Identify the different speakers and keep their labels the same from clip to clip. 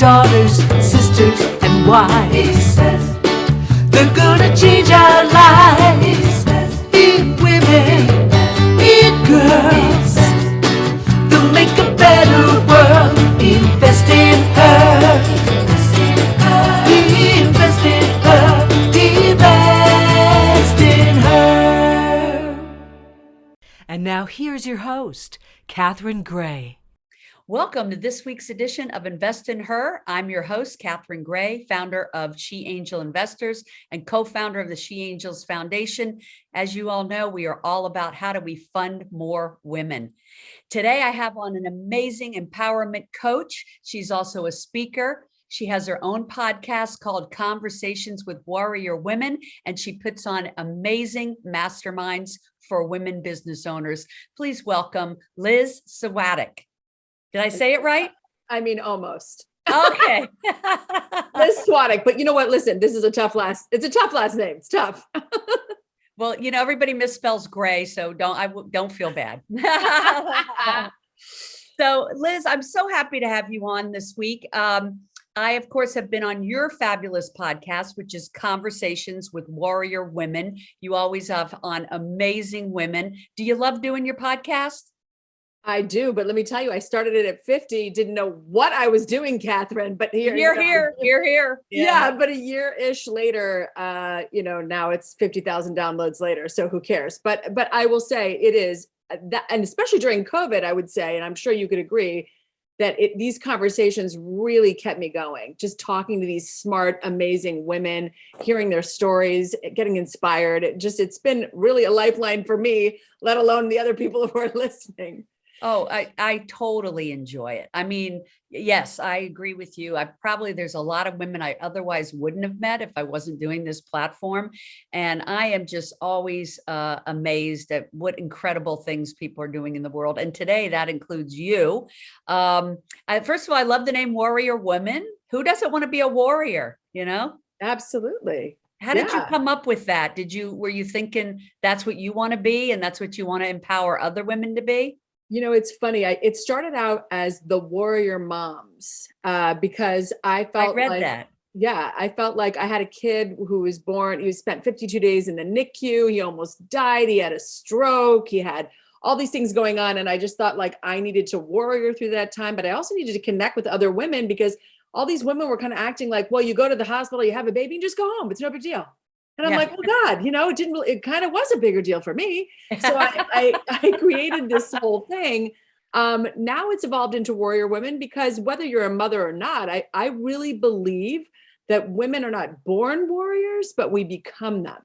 Speaker 1: daughters, sisters, and wives. He says they're gonna change our lives. He says be women, be girls. They'll make a better world. Invest in her. Invest in her. Invest in her. Invest in her. And now here's your host, Catherine Gray.
Speaker 2: Welcome to this week's edition of Invest in Her. I'm your host, Catherine Gray, founder of She Angel Investors and co-founder of the She Angels Foundation. As you all know, we are all about how do we fund more women. Today, I have on an amazing empowerment coach. She's also a speaker. She has her own podcast called Conversations with Warrior Women, and she puts on amazing masterminds for women business owners. Please welcome Liz Svatek. Did I say it right?
Speaker 3: I mean, almost.
Speaker 2: Okay.
Speaker 3: Liz Svatek, but you know what? Listen, it's a tough last name. It's tough.
Speaker 2: Well, you know, everybody misspells Gray, so don't feel bad. So Liz, I'm so happy to have you on this week. I, of course, have been on your fabulous podcast, which is Conversations with Warrior Women. You always have on amazing women. Do you love doing your podcast?
Speaker 3: I do, but let me tell you, I started it at 50, didn't know what I was doing, Catherine, but here. Yeah, but a year-ish later, now it's 50,000 downloads later, so who cares? But I will say it is that, and especially during COVID, I would say, and I'm sure you could agree, that these conversations really kept me going, just talking to these smart, amazing women, hearing their stories, getting inspired. It's been really a lifeline for me, let alone the other people who are listening.
Speaker 2: Oh, I totally enjoy it. I mean, yes, I agree with you. There's a lot of women I otherwise wouldn't have met if I wasn't doing this platform. And I am just always amazed at what incredible things people are doing in the world. And today that includes you. First of all, I love the name Warrior Woman. Who doesn't want to be a warrior, you know?
Speaker 3: Absolutely.
Speaker 2: How did you come up with that? Were you thinking that's what you want to be and that's what you want to empower other women to be?
Speaker 3: You know, it's funny. It started out as the Warrior Moms because I felt
Speaker 2: that.
Speaker 3: Yeah, I felt like I had a kid who was born. He spent 52 days in the NICU. He almost died. He had a stroke. He had all these things going on. And I just thought like I needed to warrior through that time, but I also needed to connect with other women because all these women were kind of acting like, well, you go to the hospital, you have a baby and just go home. It's no big deal. And I'm like, well, God, it kind of was a bigger deal for me. So I created this whole thing. Now it's evolved into Warrior Women because whether you're a mother or not, I really believe that women are not born warriors, but we become them.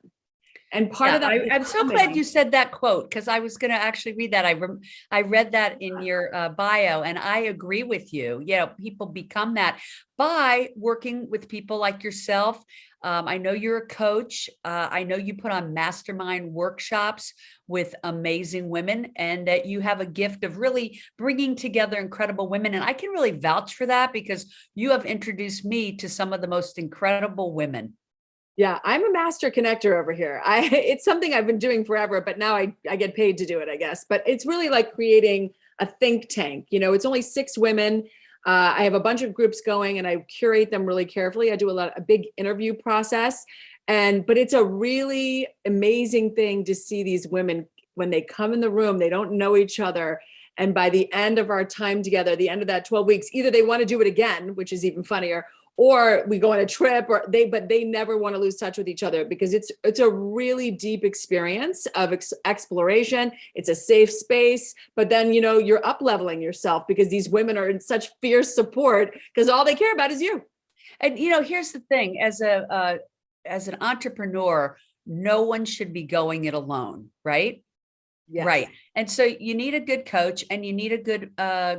Speaker 3: And part of that,
Speaker 2: I'm so glad you said that quote because I was going to actually read that. I read that in your bio, and I agree with you. People become that by working with people like yourself. I know you're a coach. I know you put on mastermind workshops with amazing women, and that you have a gift of really bringing together incredible women. And I can really vouch for that because you have introduced me to some of the most incredible women.
Speaker 3: Yeah, I'm a master connector over here. It's something I've been doing forever, but now I get paid to do it, I guess. But it's really like creating a think tank. It's only 6 women. I have a bunch of groups going and I curate them really carefully. I do a big interview process. But it's a really amazing thing to see these women when they come in the room, they don't know each other. And by the end of our time together, the end of that 12 weeks, either they want to do it again, which is even funnier, or we go on a trip, but they never want to lose touch with each other because it's a really deep experience of exploration. It's a safe space, but then, you're up leveling yourself because these women are in such fierce support because all they care about is you.
Speaker 2: And, here's the thing, as an entrepreneur, no one should be going it alone, right?
Speaker 3: Yes.
Speaker 2: Right. And so you need a good coach and you need a good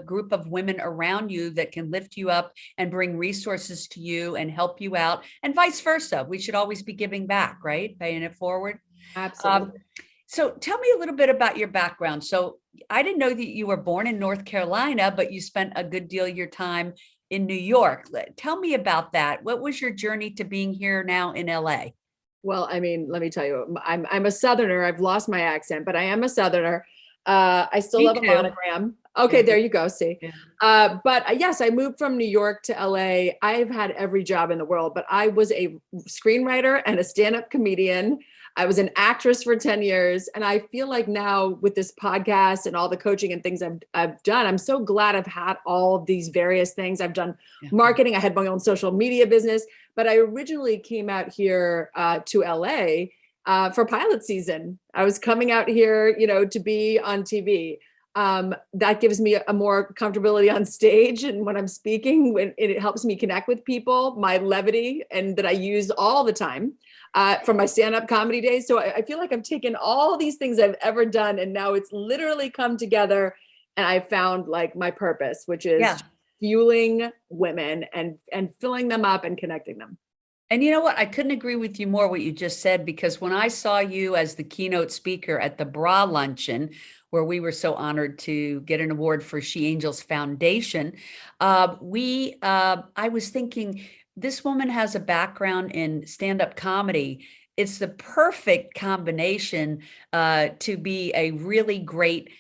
Speaker 2: group of women around you that can lift you up and bring resources to you and help you out and vice versa. We should always be giving back, right? Paying it forward.
Speaker 3: Absolutely.
Speaker 2: So tell me a little bit about your background. So I didn't know that you were born in North Carolina, but you spent a good deal of your time in New York. Tell me about that. What was your journey to being here now in LA?
Speaker 3: Well, I mean, let me tell you, I'm a Southerner. I've lost my accent, but I am a Southerner. I still
Speaker 2: Me
Speaker 3: love a
Speaker 2: too.
Speaker 3: monogram. Okay,
Speaker 2: Yeah.
Speaker 3: there you go. See,
Speaker 2: Yeah.
Speaker 3: but yes, I moved from New York to LA. I've had every job in the world, but I was a screenwriter and a stand-up comedian. I was an actress for 10 years. And I feel like now with this podcast and all the coaching and things I've done, I'm so glad I've had all of these various things. I've done
Speaker 2: Yeah.
Speaker 3: marketing. I had my own social media business, but I originally came out here to LA for pilot season. I was coming out here, to be on TV. That gives me a more comfortability on stage and when I'm speaking, when it helps me connect with people, my levity, and that I use all the time from my stand-up comedy days. So I feel like I've taken all these things I've ever done and now it's literally come together and I found like my purpose, which is
Speaker 2: Yeah.
Speaker 3: fueling women and filling them up and connecting them.
Speaker 2: And you know what? I couldn't agree with you more what you just said, because when I saw you as the keynote speaker at the Bra Luncheon, where we were so honored to get an award for She Angels Foundation, I was thinking, this woman has a background in stand-up comedy. It's the perfect combination to be a really great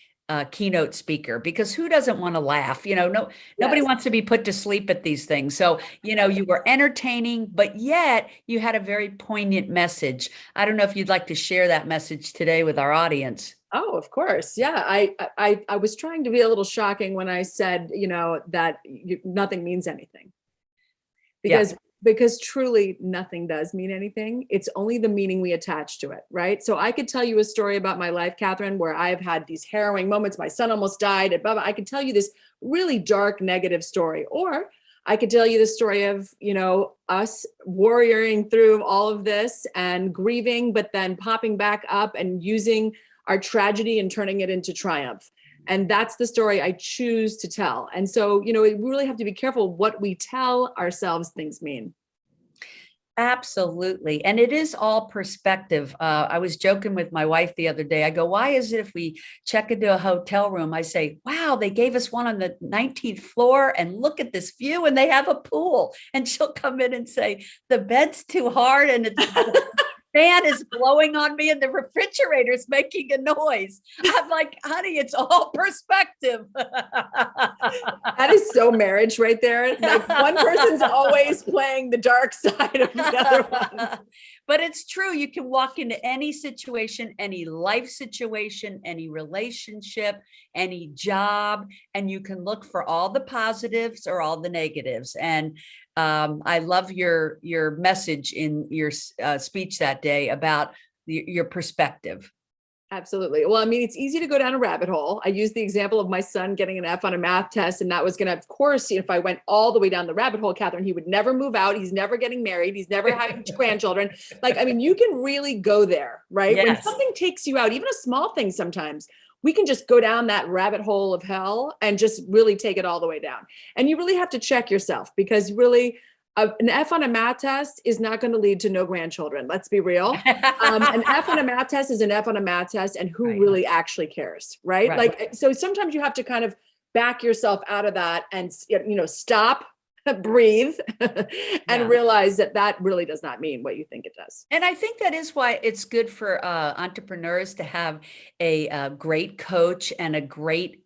Speaker 2: keynote speaker, because who doesn't want to laugh? Nobody wants to be put to sleep at these things. So, you were entertaining, but yet you had a very poignant message. I don't know if you'd like to share that message today with our audience.
Speaker 3: Oh, of course. Yeah. I was trying to be a little shocking when I said, that nothing means anything. Because truly nothing does mean anything. It's only the meaning we attach to it, right? So I could tell you a story about my life, Catherine, where I've had these harrowing moments. My son almost died. I could tell you this really dark, negative story. Or I could tell you the story of, us warrioring through all of this and grieving, but then popping back up and using our tragedy and turning it into triumph. And that's the story I choose to tell. And so, we really have to be careful what we tell ourselves things mean.
Speaker 2: Absolutely. And it is all perspective. I was joking with my wife the other day. I go, why is it if we check into a hotel room, I say, wow, they gave us one on the 19th floor and look at this view and they have a pool. And she'll come in and say, the bed's too hard and it's fan is blowing on me and the refrigerator's making a noise. I'm like, honey, it's all perspective.
Speaker 3: That is so marriage right there. Like one person's always playing the dark side of the other one.
Speaker 2: But it's true. You can walk into any situation, any life situation, any relationship, any job, and you can look for all the positives or all the negatives. And I love your message in your speech that day about your perspective.
Speaker 3: Absolutely. Well, I mean, it's easy to go down a rabbit hole. I used the example of my son getting an F on a math test, and that was going to, of course, if I went all the way down the rabbit hole, Catherine, he would never move out. He's never getting married. He's never having grandchildren. You can really go there, right?
Speaker 2: Yes.
Speaker 3: When something takes you out, even a small thing sometimes, we can just go down that rabbit hole of hell and just really take it all the way down. And you really have to check yourself, because really, an F on a math test is not going to lead to no grandchildren. Let's be real. An F on a math test is an F on a math test, and who really actually cares, right? So sometimes you have to kind of back yourself out of that and, stop, breathe, and realize that really does not mean what you think it does.
Speaker 2: And I think that is why it's good for entrepreneurs to have a great coach and a great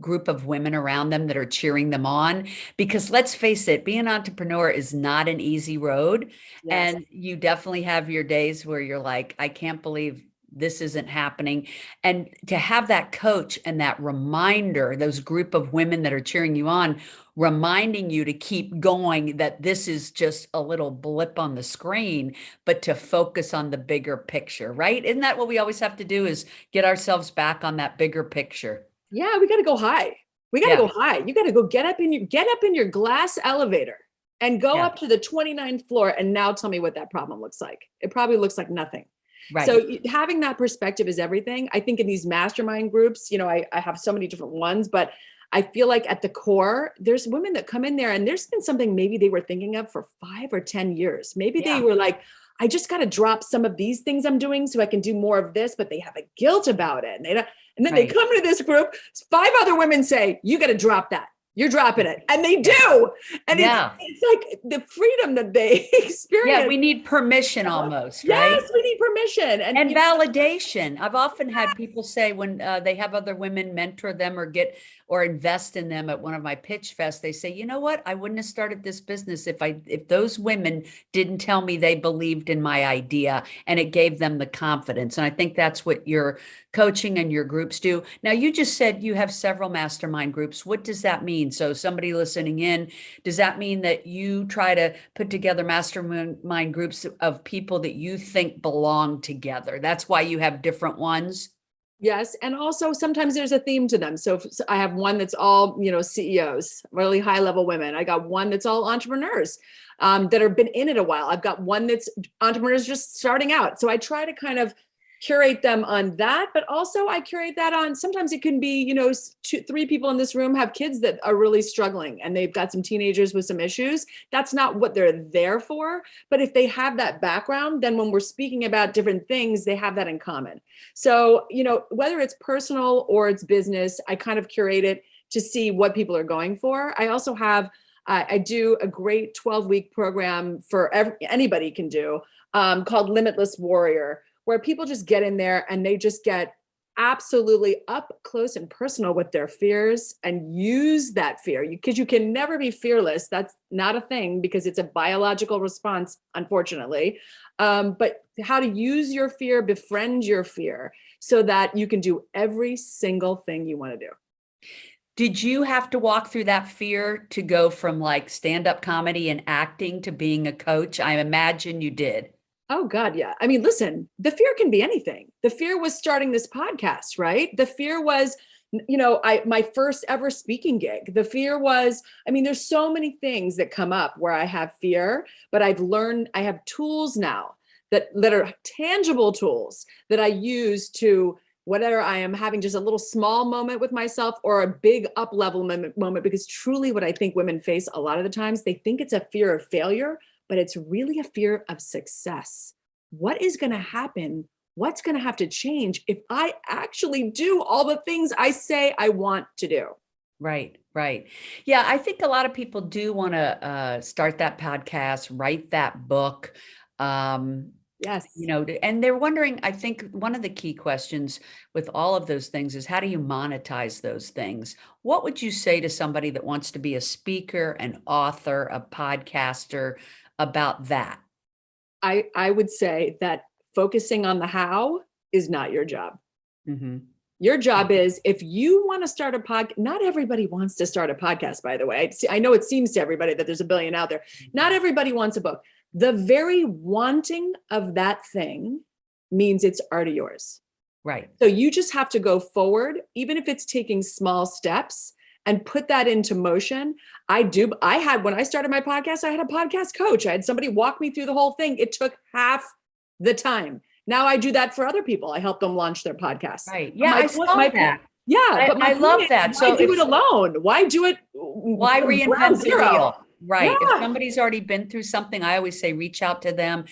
Speaker 2: group of women around them that are cheering them on. Because let's face it, being an entrepreneur is not an easy road. Yes. And you definitely have your days where you're like, I can't believe this isn't happening. And to have that coach and that reminder, those group of women that are cheering you on, reminding you to keep going, that this is just a little blip on the screen, but to focus on the bigger picture, right? Isn't that what we always have to do, is get ourselves back on that bigger picture?
Speaker 3: Yeah, we got to go high. We got to go high. You got to go get up in your glass elevator and go up to the 29th floor. And now tell me what that problem looks like. It probably looks like nothing. Right. So having that perspective is everything. I think in these mastermind groups, I have so many different ones, but I feel like at the core, there's women that come in there and there's been something maybe they were thinking of for 5 or 10 years. Maybe they were like, I just got to drop some of these things I'm doing so I can do more of this, but they have a guilt about it. And then they come to this group, 5 other women say, you got to drop that. You're dropping it. And they do. And
Speaker 2: Yeah.
Speaker 3: it's like the freedom that they experience.
Speaker 2: Yeah, we need permission almost, right?
Speaker 3: Yes, we need permission.
Speaker 2: And validation. I've often had people say when they have other women mentor them or invest in them at one of my pitch fests, they say, you know what? I wouldn't have started this business if those women didn't tell me they believed in my idea and it gave them the confidence. And I think that's what your coaching and your groups do. Now, you just said you have several mastermind groups. What does that mean? So somebody listening in, does that mean that you try to put together mastermind groups of people that you think belong together? That's why you have different ones.
Speaker 3: Yes. And also sometimes there's a theme to them. So I have one that's all, CEOs, really high level women. I got one that's all entrepreneurs that have been in it a while. I've got one that's entrepreneurs just starting out. So I try to kind of curate them on that, but also I curate that on, sometimes it can be, 2-3 people in this room have kids that are really struggling and they've got some teenagers with some issues. That's not what they're there for. But if they have that background, then when we're speaking about different things, they have that in common. So, whether it's personal or it's business, I kind of curate it to see what people are going for. I also have, I do a great 12-week program for anybody can do called Limitless Warrior, where people just get in there and they just get absolutely up close and personal with their fears and use that fear. Because you can never be fearless. That's not a thing because it's a biological response, unfortunately. But how to use your fear, befriend your fear so that you can do every single thing you want to do.
Speaker 2: Did you have to walk through that fear to go from like stand-up comedy and acting to being a coach? I imagine you did.
Speaker 3: Oh God, yeah. I mean, listen, the fear can be anything. The fear was starting this podcast, right? The fear was, my first ever speaking gig. The fear was, there's so many things that come up where I have fear, but I've learned, I have tools now that are tangible tools that I use to, whether I am having just a little small moment with myself or a big up level moment, because truly what I think women face a lot of the times, they think it's a fear of failure, but it's really a fear of success. What is going to happen? What's going to have to change if I actually do all the things I say I want to do?
Speaker 2: Right, right. Yeah, I think a lot of people do want to start that podcast, write that book.
Speaker 3: Yes.
Speaker 2: And they're wondering, I think one of the key questions with all of those things is how do you monetize those things? What would you say to somebody that wants to be a speaker, an author, a podcaster about that?
Speaker 3: I would say that focusing on the how is not your job.
Speaker 2: Mm-hmm.
Speaker 3: Your job is, if you want to start a podcast, not everybody wants to start a podcast, by the way. I know it seems to everybody that there's a billion out there. Not everybody wants a book. The very wanting of that thing means it's already yours.
Speaker 2: Right.
Speaker 3: So you just have to go forward, even if it's taking small steps, and put that into motion. When I started my podcast, I had a podcast coach. I had somebody walk me through the whole thing. It took half the time. Now I do that for other people. I help them launch their podcasts.
Speaker 2: Right. Yeah, I saw that.
Speaker 3: Yeah, but
Speaker 2: I love that.
Speaker 3: So do it alone. Why do it?
Speaker 2: Why reinvent the wheel? Right.
Speaker 3: Yeah.
Speaker 2: If somebody's already been through something, I always say reach out to them.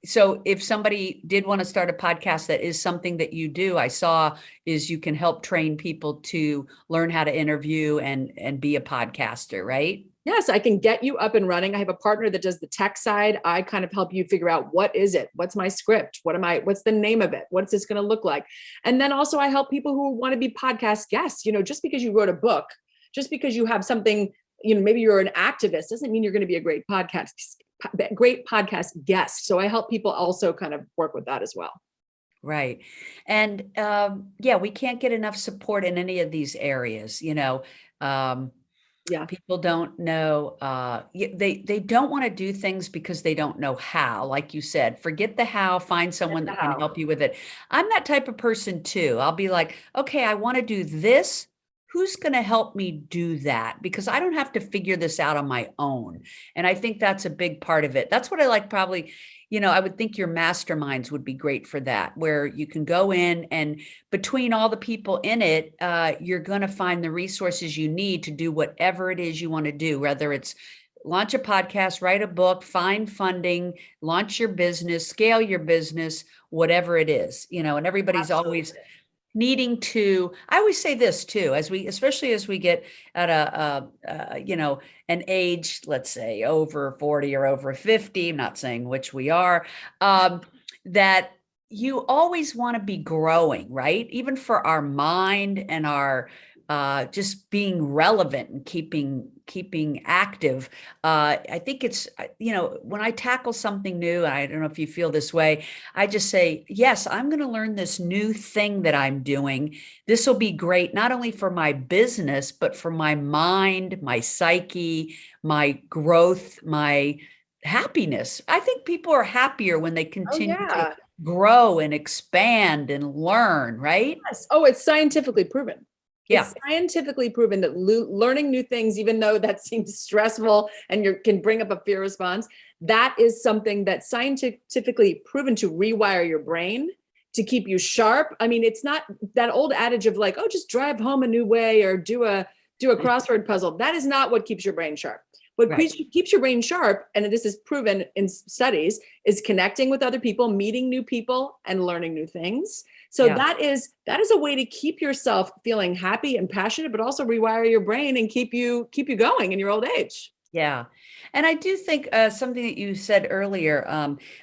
Speaker 2: So if somebody did want to start a podcast, that is something that you do. I saw is you can help train people to learn how to interview and be a podcaster, right?
Speaker 3: Yes, I can get you up and running. I have a partner that does the tech side. I kind of help you figure out what is it? What's my script? What's the name of it? What's this going to look like? And then also I help people who want to be podcast guests. Just because you wrote a book, just because you have something, maybe you're an activist, doesn't mean you're going to be a great podcast guest. So I help people also kind of work with that as well.
Speaker 2: Right. And we can't get enough support in any of these areas, People don't know, they don't want to do things because they don't know how. Like you said, forget the how, find someone that can help you with it. I'm that type of person too. I'll be like, okay, I want to do this. Who's going to help me do that? Because I don't have to figure this out on my own. And I think that's a big part of it. That's what I like probably, I would think your masterminds would be great for that, where you can go in and between all the people in it, you're going to find the resources you need to do whatever it is you want to do, whether it's launch a podcast, write a book, find funding, launch your business, scale your business, whatever it is, and everybody's always needing to, I always say this too, especially as we get at an age, let's say over 40 or over 50, I'm not saying which we are, that you always want to be growing, right? Even for our mind and our just being relevant and keeping active. I think it's, when I tackle something new, I don't know if you feel this way, I just say, yes, I'm going to learn this new thing that I'm doing. This will be great, not only for my business, but for my mind, my psyche, my growth, my happiness. I think people are happier when they
Speaker 3: Oh
Speaker 2: continue to
Speaker 3: yeah.
Speaker 2: grow and expand and learn, right?
Speaker 3: Yes. Oh, it's scientifically proven.
Speaker 2: Yeah.
Speaker 3: It's scientifically proven that learning new things, even though that seems stressful and you can bring up a fear response, that is something that's scientifically proven to rewire your brain to keep you sharp. I mean, it's not that old adage of like, oh, just drive home a new way or do a crossword puzzle. That is not what keeps your brain sharp. What
Speaker 2: Right.
Speaker 3: keeps your brain sharp, and this is proven in studies, is connecting with other people, meeting new people, and learning new things. So
Speaker 2: Yeah.
Speaker 3: that is a way to keep yourself feeling happy and passionate, but also rewire your brain and keep you going in your old age.
Speaker 2: Yeah. And I do think something that you said earlier,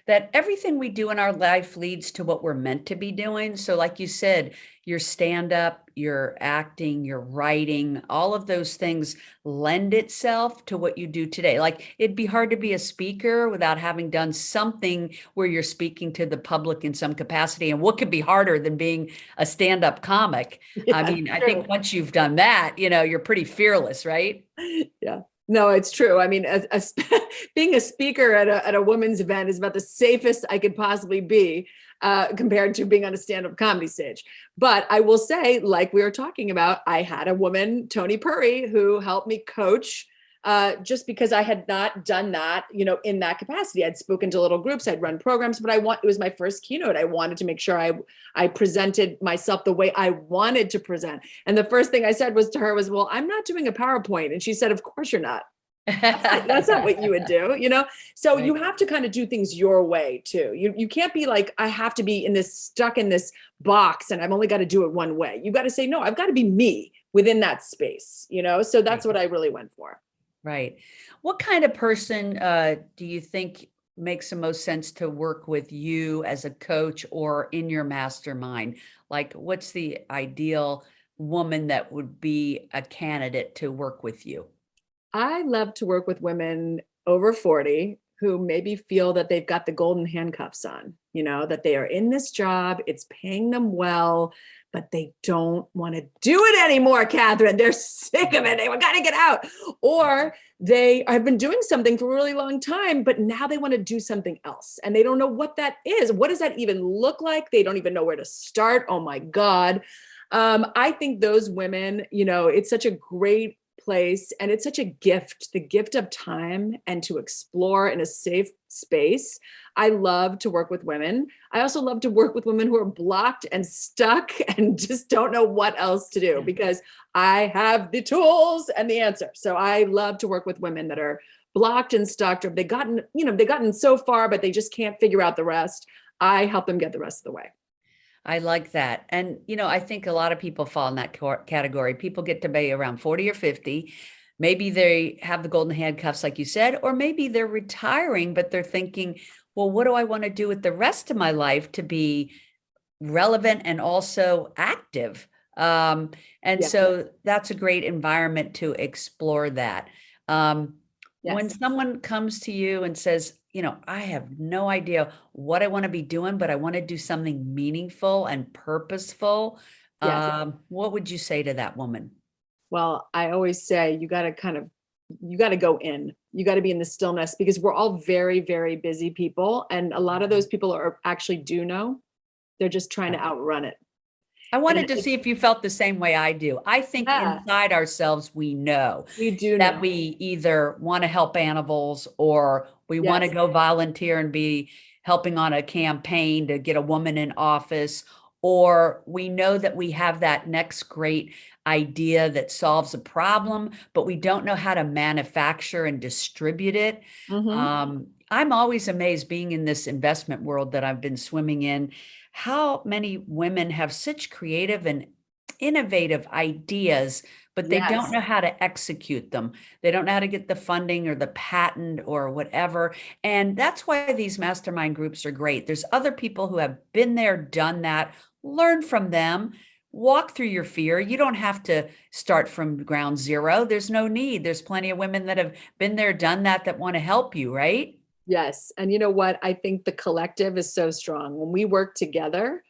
Speaker 2: that everything we do in our life leads to what we're meant to be doing. So, like you said, your stand up, your acting, your writing, all of those things lend itself to what you do today. Like it'd be hard to be a speaker without having done something where you're speaking to the public in some capacity. And what could be harder than being a stand up comic? I
Speaker 3: Yeah,
Speaker 2: mean, I
Speaker 3: true.
Speaker 2: think once you've done that, you're pretty fearless, right?
Speaker 3: Yeah. No, it's true. I mean, being a speaker at a women's event is about the safest I could possibly be compared to being on a stand-up comedy stage. But I will say, like we were talking about, I had a woman, Tony Purry, who helped me coach just because I had not done that, in that capacity. I'd spoken to little groups, I'd run programs, but it was my first keynote. I wanted to make sure I presented myself the way I wanted to present. And the first thing I said to her was, well, I'm not doing a PowerPoint. And she said, of course you're not. That's not what you would do, So you
Speaker 2: Right.
Speaker 3: have to kind of do things your way too. You can't be like, I have to be stuck in this box and I've only got to do it one way. You got to say, no, I've got to be me within that space, So that's
Speaker 2: Right.
Speaker 3: what I really went for.
Speaker 2: Right. What kind of person do you think makes the most sense to work with you as a coach or in your mastermind? Like, what's the ideal woman that would be a candidate to work with you?
Speaker 3: I love to work with women over 40 who maybe feel that they've got the golden handcuffs on, that they are in this job, it's paying them well, but they don't want to do it anymore, Catherine. They're sick of it. They got to get out. Or they have been doing something for a really long time, but now they want to do something else. And they don't know what that is. What does that even look like? They don't even know where to start. Oh my God. I think those women, it's such a great place and it's such a gift, the gift of time and to explore in a safe space. I love to work with women. I also love to work with women who are blocked and stuck and just don't know what else to do because I have the tools and the answer. So I love to work with women that are blocked and stuck, or they've gotten so far, but they just can't figure out the rest. I help them get the rest of the way.
Speaker 2: I like that. And, I think a lot of people fall in that category. People get to be around 40 or 50. Maybe they have the golden handcuffs, like you said, or maybe they're retiring, but they're thinking, well, what do I want to do with the rest of my life to be relevant and also active? And
Speaker 3: Yeah.
Speaker 2: so that's a great environment to explore that. When
Speaker 3: Yes.
Speaker 2: someone comes to you and says, I have no idea what I want to be doing, but I want to do something meaningful and purposeful.
Speaker 3: Yes.
Speaker 2: What would you say to that woman?
Speaker 3: Well, I always say you got to go in. You got to be in the stillness because we're all very, very busy people. And a lot of those people are actually do know. They're just trying to outrun it.
Speaker 2: I
Speaker 3: And
Speaker 2: wanted to see if you felt the same way I do. I think
Speaker 3: yeah,
Speaker 2: inside ourselves, we know
Speaker 3: we do
Speaker 2: that
Speaker 3: know.
Speaker 2: we either want to help animals or we want to
Speaker 3: Yes.
Speaker 2: go volunteer and be helping on a campaign to get a woman in office, or we know that we have that next great idea that solves a problem, but we don't know how to manufacture and distribute it. I'm always amazed being in this investment world that I've been swimming in, how many women have such creative and innovative ideas, but they don't
Speaker 3: Yes.
Speaker 2: know how to execute them. They don't know how to get the funding or the patent or whatever. And that's why these mastermind groups are great. There's other people who have been there, done that, learn from them, walk through your fear. You don't have to start from ground zero. There's no need. There's plenty of women that have been there, done that, that want to help you, right?
Speaker 3: Yes. And you know what? I think the collective is so strong. When we work together,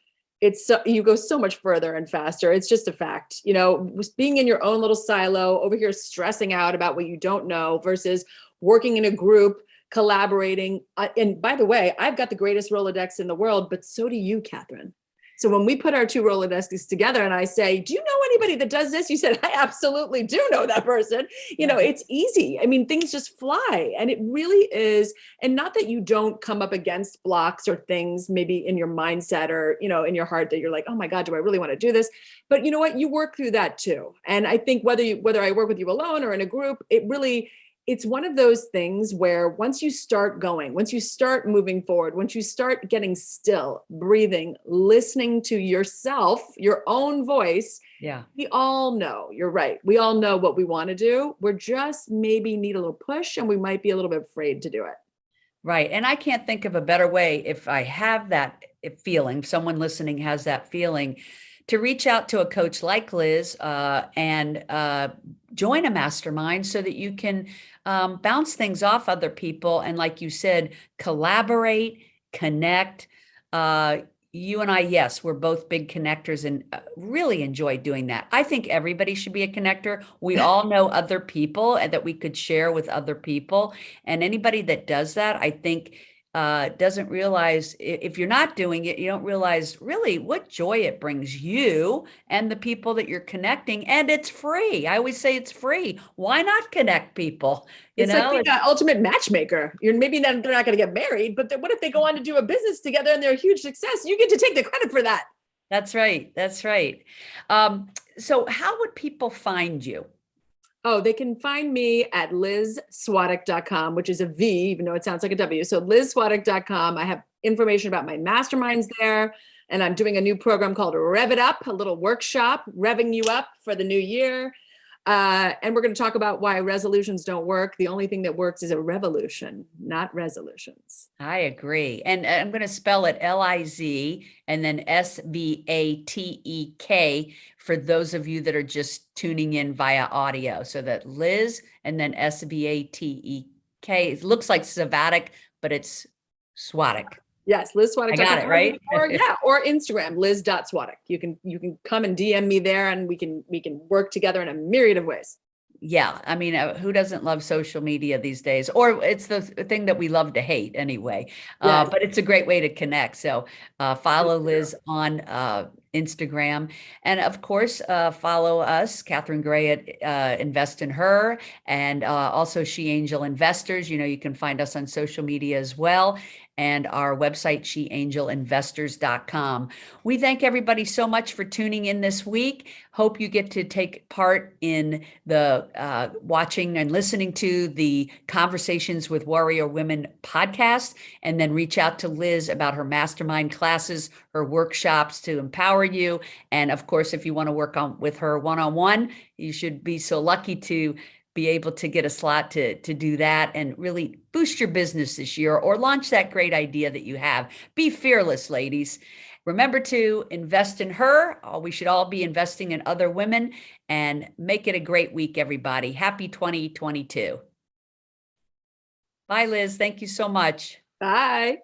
Speaker 3: you go so much further and faster. It's just a fact. Being in your own little silo over here, stressing out about what you don't know versus working in a group, collaborating. And by the way, I've got the greatest Rolodex in the world, but so do you, Catherine. So when we put our two Rolodexes together and I say, do you know anybody that does this? You said, I absolutely do know that person. It's easy. I mean, things just fly, and it really is. And not that you don't come up against blocks or things maybe in your mindset or, in your heart that you're like, oh my God, do I really want to do this? But you know what? You work through that too. And I think whether I work with you alone or in a group, it's one of those things where once you start going, once you start moving forward, once you start getting still, breathing, listening to yourself, your own voice, we all know, you're right. We all know what we want to do. We're just maybe need a little push, and we might be a little bit afraid to do it.
Speaker 2: Right. And I can't think of a better way, if I have that feeling, someone listening has that feeling, to reach out to a coach like Liz and join a mastermind so that you can bounce things off other people. And like you said, collaborate, connect. You and I, yes, we're both big connectors and really enjoy doing that. I think everybody should be a connector. We all know other people and that we could share with other people. And anybody that does that, I think, doesn't realize, if you're not doing it, you don't realize really what joy it brings you and the people that you're connecting. And it's free. I always say it's free. Why not connect people?
Speaker 3: It's like being an ultimate matchmacher. They're not going to get married, but what if they go on to do a business together and they're a huge success? You get to take the credit for that.
Speaker 2: That's right. That's right. So how would people find you?
Speaker 3: Oh, they can find me at lizsvatek.com, which is a V, even though it sounds like a W. So lizsvatek.com. I have information about my masterminds there. And I'm doing a new program called Rev It Up, a little workshop, revving you up for the new year. And we're going to talk about why resolutions don't work. The only thing that works is a revolution, not resolutions.
Speaker 2: I agree. And I'm going to spell it Liz and then Svatek for those of you that are just tuning in via audio. So that Liz and then Svatek. It looks like Svatek, but it's Svatek.
Speaker 3: Yes, Liz Svatek.
Speaker 2: I got it right.
Speaker 3: Or Instagram, liz.svatek. You can come and DM me there, and we can work together in a myriad of ways.
Speaker 2: Yeah. I mean, who doesn't love social media these days? Or it's the thing that we love to hate anyway.
Speaker 3: Yes.
Speaker 2: But it's a great way to connect. So follow Liz on Instagram. And of course, follow us, Catherine Gray at Invest in Her, and also She Angel Investors. You can find us on social media as well. And our website, sheangelinvestors.com. We thank everybody so much for tuning in this week. Hope you get to take part in the watching and listening to the Conversations with Warrior Women podcast, and then reach out to Liz about her mastermind classes, her workshops to empower you. And of course, if you want to work with her one-on-one, you should be so lucky to be able to get a slot to do that and really boost your business this year, or launch that great idea that you have. Be fearless, ladies. Remember to invest in her. We should all be investing in other women, and make it a great week, everybody. Happy 2022. Bye, Liz. Thank you so much.
Speaker 3: Bye.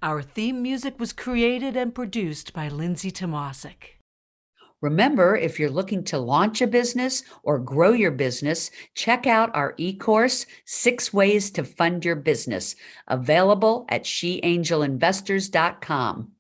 Speaker 1: Our theme music was created and produced by Lindsay Tomasic.
Speaker 2: Remember, if you're looking to launch a business or grow your business, check out our e-course, 6 Ways to Fund Your Business, available at sheangelinvestors.com.